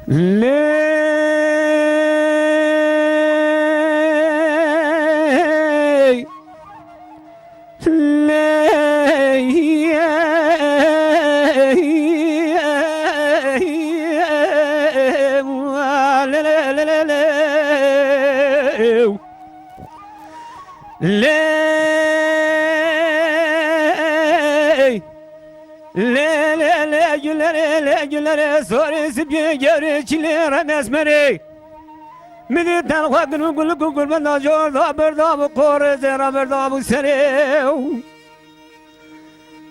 Ley, Güllere sorisi bir görüçlere mesmeri Midden khadnu gul benda jorda berda bu kore zera berda bu sere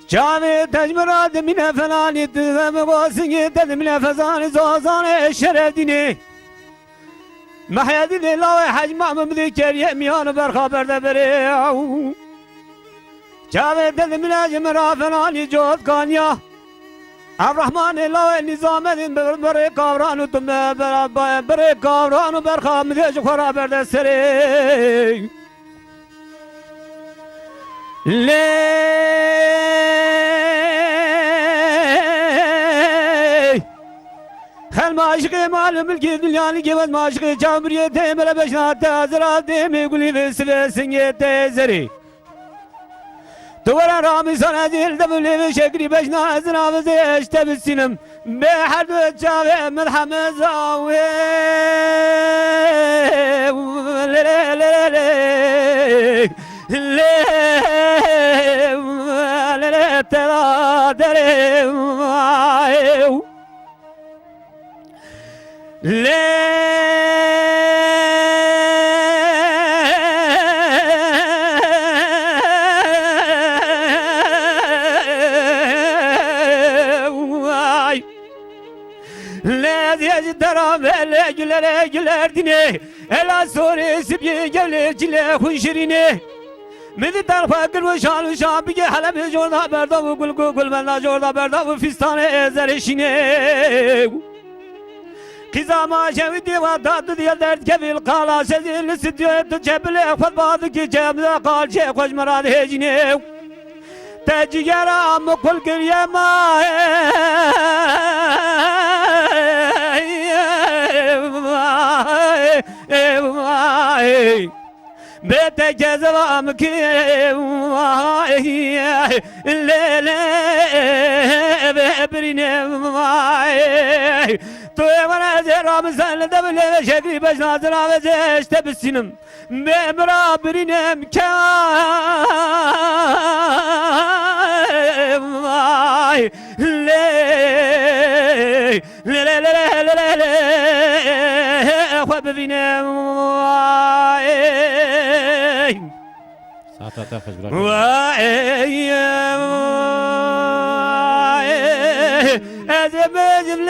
Cami tecmira demine felani tüzeme basingi dedimine fezani zazane şerefdini Mahyadi lillahi hacma mümdi keriye miyanı berhaberde beri Cami dedimine cemira felani jod kanya Ar-Rahman ilahi nizamedin bere kavranu tümme bere kavranu berkham diyece khara berde seri Ley Hel maşıkı malum mülki dünyanı gevez maşıkı camriyete emre beşnatte hazıra demi guli vesilvesin yete zeri Duvara rami sana dilde böyle şekri beşna ezrafızı işte bilsinim Be harbi çave merhamet zavi Derame güler güler dine Ela soresi bir gelir cile hunşirine Meditar fakir ve şalı şabige halem jorda berda bu gul benda jorda berda bu fistane ezer işine Kızama şevdi ve tatlı diye dert kevil kala sezili sütüyetü cebile fatbadı ki cebile kal şey koş merad hecine Tecigera mukul kiryema Bete cezavam ki lele bebrine Tuyevana zeram senle de bile şekli beşnazına ve zeşte bisinim Memra birinem kây Ley Lele lele lele lele Bebinem Saatata fezbrak Ezemezim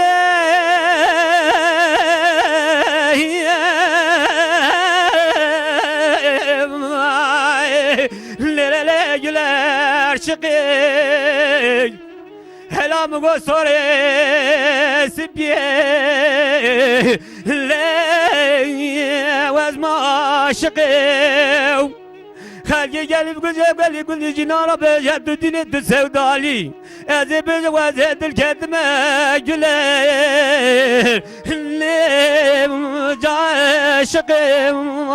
Lele güler şıkı Helamı göstere sipiye Vezma şıkı Halki gelip güzel gelip güzel cinara beşer düdüne sevdali Ezi bir vazedir kendime güler Ne şıkım